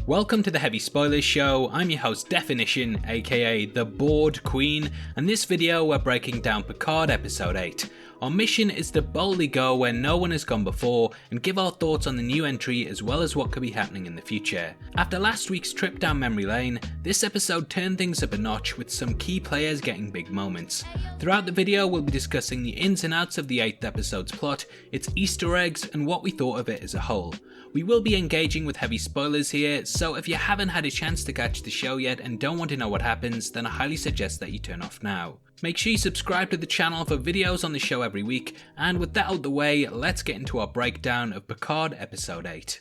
Welcome to the Heavy Spoilers Show. I'm your host Definition, aka the Bored Queen, and this video we're breaking down Picard episode 8. Our mission is to boldly go where no one has gone before and give our thoughts on the new entry as well as what could be happening in the future. After last week's trip down memory lane, this episode turned things up a notch with some key players getting big moments. Throughout the video we'll be discussing the ins and outs of the 8th episode's plot, its Easter eggs and what we thought of it as a whole. We will be engaging with heavy spoilers here, so if you haven't had a chance to catch the show yet and don't want to know what happens, then I highly suggest that you turn off now. Make sure you subscribe to the channel for videos on the show every week, and with that out the way, let's get into our breakdown of Picard episode 8.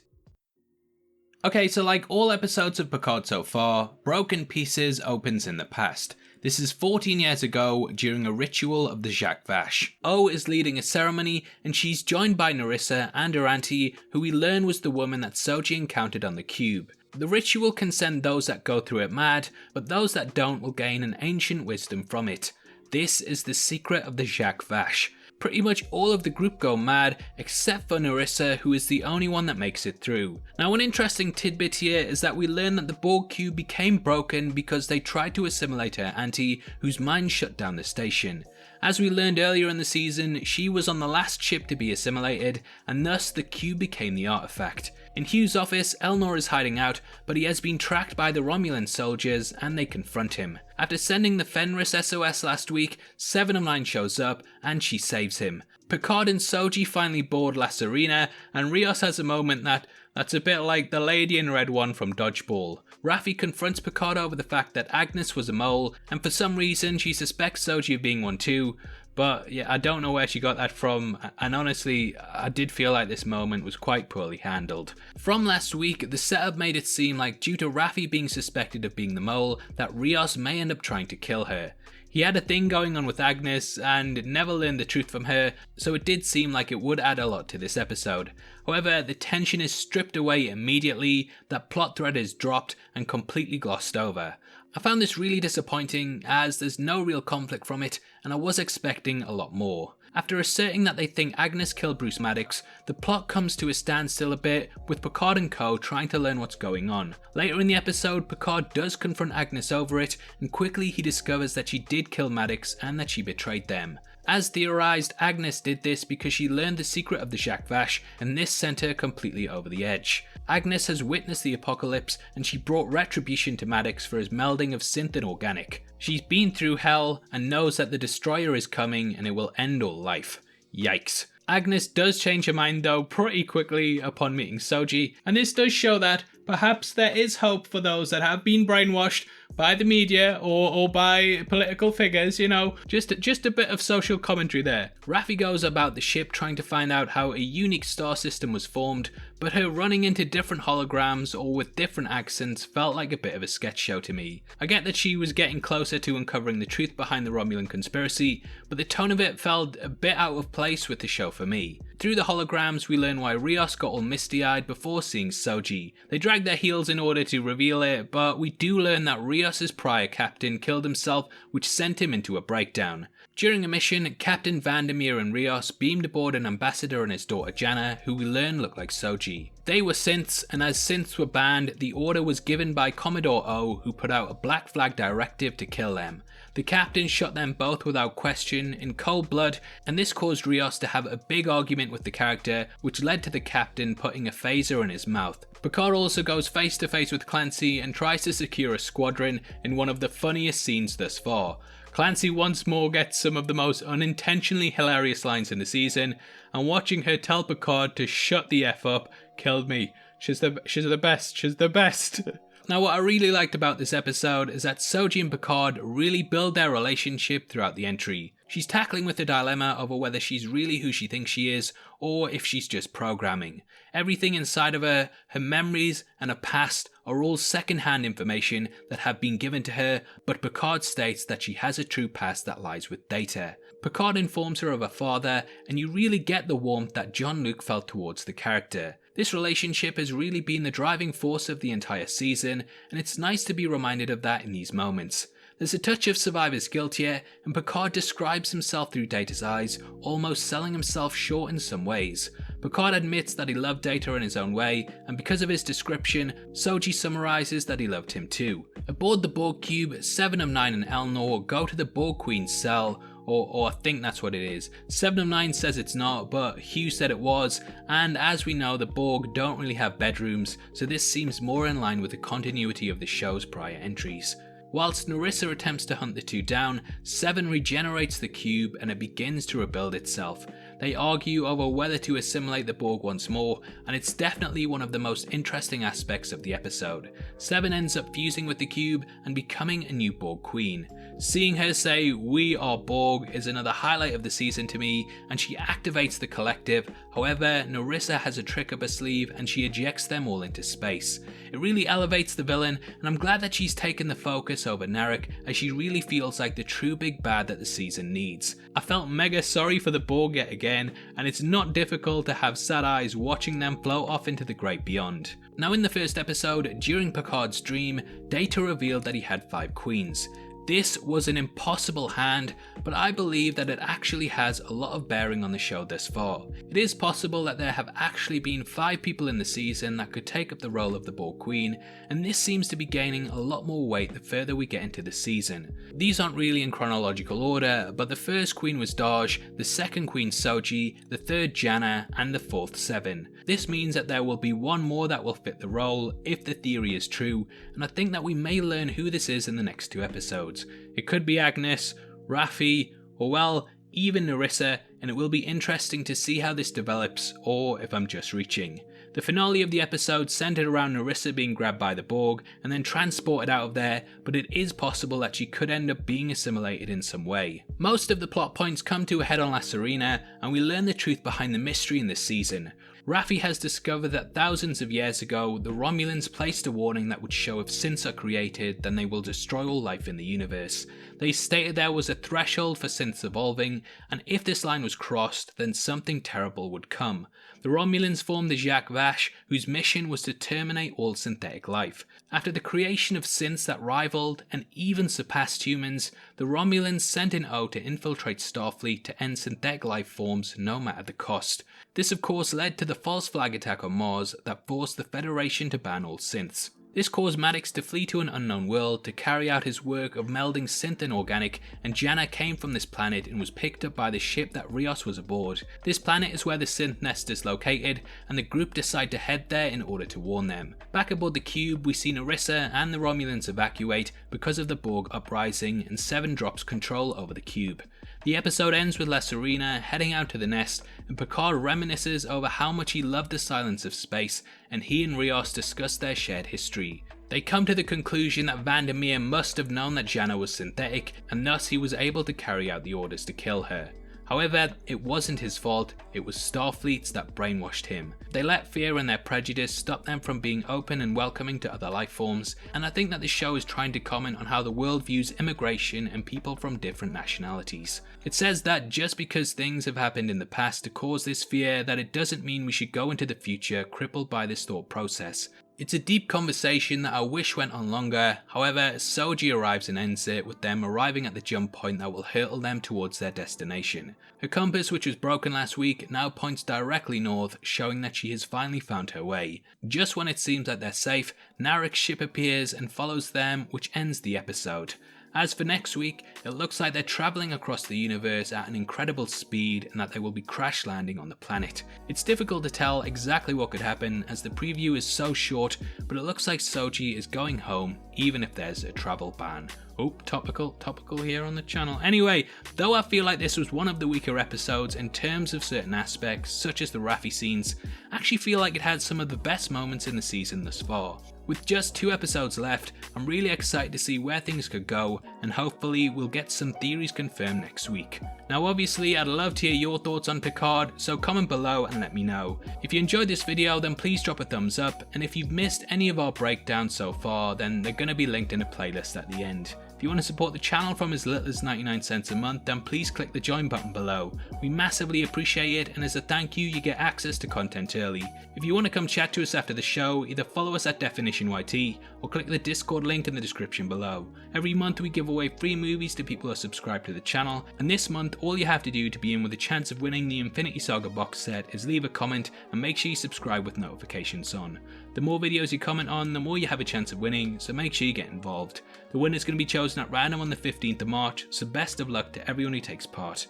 Okay, so like all episodes of Picard so far, Broken Pieces opens in the past. This is 14 years ago during a ritual of the Zack Vash. O is leading a ceremony and she's joined by Narissa and her aunty, who we learn was the woman that Soji encountered on the cube. The ritual can send those that go through it mad, but those that don't will gain an ancient wisdom from it. This is the secret of the Zack Vash. Pretty much all of the group go mad except for Narissa, who is the only one that makes it through. Now an interesting tidbit here is that we learn that the Borg cube became broken because they tried to assimilate her aunty, whose mind shut down the station. As we learned earlier in the season, she was on the last ship to be assimilated, and thus the cube became the artifact. In Hugh's office, Elnor is hiding out, but he has been tracked by the Romulan soldiers and they confront him. After sending the Fenris SOS last week, 7 of 9 shows up and she saves him. Picard and Soji finally board La Serena, and Rios has a moment that's a bit like the lady in red one from Dodgeball. Raffi confronts Picard over the fact that Agnes was a mole, and for some reason she suspects Soji of being one too. But yeah, I don't know where she got that from, and honestly, I did feel like this moment was quite poorly handled. From last week, the setup made it seem like due to Raffi being suspected of being the mole, that Rios may end up trying to kill her. He had a thing going on with Agnes and never learned the truth from her, so it did seem like it would add a lot to this episode. However, the tension is stripped away immediately, that plot thread is dropped and completely glossed over. I found this really disappointing as there's no real conflict from it and I was expecting a lot more. After asserting that they think Agnes killed Bruce Maddox, the plot comes to a standstill a bit, with Picard and co trying to learn what's going on. Later in the episode, Picard does confront Agnes over it, and quickly he discovers that she did kill Maddox and that she betrayed them. As theorized, Agnes did this because she learned the secret of the Zack Vash, and this sent her completely over the edge. Agnes has witnessed the apocalypse, and she brought retribution to Maddox for his melding of synth and organic. She's been through hell and knows that the Destroyer is coming and it will end all life. Yikes. Agnes does change her mind though pretty quickly upon meeting Soji, and this does show that perhaps there is hope for those that have been brainwashed by the media or by political figures, you know, just a bit of social commentary there. Raffi goes about the ship trying to find out how a unique star system was formed, but her running into different holograms or with different accents felt like a bit of a sketch show to me. I get that she was getting closer to uncovering the truth behind the Romulan conspiracy, but the tone of it felt a bit out of place with the show for me. Through the holograms, we learn why Rios got all misty-eyed before seeing Soji. They drag their heels in order to reveal it, but we do learn that Rios' prior captain killed himself, which sent him into a breakdown. During a mission, Captain Vandermeer and Rios beamed aboard an ambassador and his daughter Jana, who we learn looked like Soji. They were synths, and as synths were banned, the order was given by Commodore O, who put out a black flag directive to kill them. The captain shot them both without question, in cold blood, and this caused Rios to have a big argument with the character, which led to the captain putting a phaser in his mouth. Picard also goes face to face with Clancy and tries to secure a squadron in one of the funniest scenes thus far. Clancy once more gets some of the most unintentionally hilarious lines in the season, and watching her tell Picard to shut the F up killed me. She's the best, she's the best. Now what I really liked about this episode is that Soji and Picard really build their relationship throughout the entry. She's tackling with the dilemma over whether she's really who she thinks she is, or if she's just programming. Everything inside of her, her memories and her past are all second-hand information that have been given to her, but Picard states that she has a true past that lies with Data. Picard informs her of her father, and you really get the warmth that Jean-Luc felt towards the character. This relationship has really been the driving force of the entire season, and it's nice to be reminded of that in these moments. There's a touch of survivor's guilt here, and Picard describes himself through Data's eyes, almost selling himself short in some ways. Picard admits that he loved Data in his own way, and because of his description, Soji summarizes that he loved him too. Aboard the Borg cube, 7 of 9 and Elnor go to the Borg Queen's cell, or I think that's what it is. 7 of 9 says it's not, but Hugh said it was, and as we know, the Borg don't really have bedrooms, so this seems more in line with the continuity of the show's prior entries. Whilst Narissa attempts to hunt the two down, 7 regenerates the cube and it begins to rebuild itself. They argue over whether to assimilate the Borg once more, and it's definitely one of the most interesting aspects of the episode. 7 ends up fusing with the cube and becoming a new Borg Queen. Seeing her say, "We are Borg," is another highlight of the season to me, and she activates the collective. However, Narissa has a trick up her sleeve and she ejects them all into space. It really elevates the villain, and I'm glad that she's taken the focus over Narek, as she really feels like the true big bad that the season needs. I felt mega sorry for the Borg yet again, and it's not difficult to have sad eyes watching them float off into the great beyond. Now in the first episode, during Picard's dream, Data revealed that he had 5 queens. This was an impossible hand, but I believe that it actually has a lot of bearing on the show thus far. It is possible that there have actually been 5 people in the season that could take up the role of the Borg Queen, and this seems to be gaining a lot more weight the further we get into the season. These aren't really in chronological order, but the first queen was Daj, the second queen Soji, the third Jana, and the fourth 7. This means that there will be one more that will fit the role, if the theory is true, and I think that we may learn who this is in the next 2 episodes. It could be Agnes, Raffi, or well, even Narissa, and it will be interesting to see how this develops, or if I'm just reaching. The finale of the episode centered around Narissa being grabbed by the Borg and then transported out of there, but it is possible that she could end up being assimilated in some way. Most of the plot points come to a head on La Serena, and we learn the truth behind the mystery in this season. Raffi has discovered that thousands of years ago, the Romulans placed a warning that would show if synths are created, then they will destroy all life in the universe. They stated there was a threshold for synths evolving, and if this line was crossed, then something terrible would come. The Romulans formed the Zack Vash, whose mission was to terminate all synthetic life. After the creation of synths that rivaled and even surpassed humans, the Romulans sent an O to infiltrate Starfleet to end synthetic life forms no matter the cost. This of course led to the false flag attack on Mars that forced the Federation to ban all synths. This caused Maddox to flee to an unknown world to carry out his work of melding synth and organic, and Jana came from this planet and was picked up by the ship that Rios was aboard. This planet is where the synth nest is located, and the group decide to head there in order to warn them. Back aboard the cube, we see Narissa and the Romulans evacuate because of the Borg uprising, and 7 drops control over the cube. The episode ends with La Serena heading out to the nest, and Picard reminisces over how much he loved the silence of space, and he and Rios discuss their shared history. They come to the conclusion that Vandermeer must have known that Jana was synthetic, and thus he was able to carry out the orders to kill her. However, it wasn't his fault, it was Starfleet's that brainwashed him. They let fear and their prejudice stop them from being open and welcoming to other life forms, and I think that the show is trying to comment on how the world views immigration and people from different nationalities. It says that just because things have happened in the past to cause this fear, that it doesn't mean we should go into the future crippled by this thought process. It's a deep conversation that I wish went on longer, however, Soji arrives and ends it with them arriving at the jump point that will hurtle them towards their destination. Her compass, which was broken last week, now points directly north, showing that she has finally found her way. Just when it seems that they're safe, Narek's ship appears and follows them, which ends the episode. As for next week, it looks like they're travelling across the universe at an incredible speed and that they will be crash landing on the planet. It's difficult to tell exactly what could happen as the preview is so short, but it looks like Soji is going home even if there's a travel ban. Oh, topical here on the channel. Anyway, though I feel like this was one of the weaker episodes in terms of certain aspects, such as the Raffi scenes, I actually feel like it had some of the best moments in the season thus far. With just 2 episodes left, I'm really excited to see where things could go, and hopefully we'll get some theories confirmed next week. Now obviously I'd love to hear your thoughts on Picard, so comment below and let me know. If you enjoyed this video then please drop a thumbs up, and if you've missed any of our breakdowns so far then they're going to be linked in a playlist at the end. If you want to support the channel from as little as 99 cents a month, then please click the join button below. We massively appreciate it, and as a thank you, you get access to content early. If you want to come chat to us after the show, either follow us at DefinitionYT or click the Discord link in the description below. Every month we give away free movies to people who are subscribed to the channel, and this month all you have to do to be in with a chance of winning the Infinity Saga box set is leave a comment and make sure you subscribe with notifications on. The more videos you comment on, the more you have a chance of winning, so make sure you get involved. The winner is going to be chosen at random on the 15th of March, so best of luck to everyone who takes part.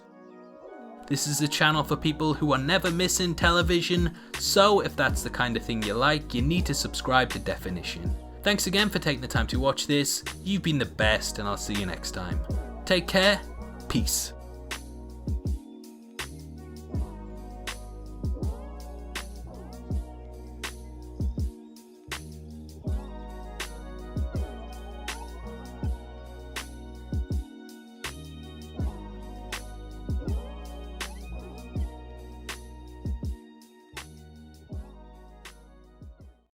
This is a channel for people who are never missing television, so if that's the kind of thing you like, you need to subscribe to Definition. Thanks again for taking the time to watch this, you've been the best, and I'll see you next time. Take care, peace.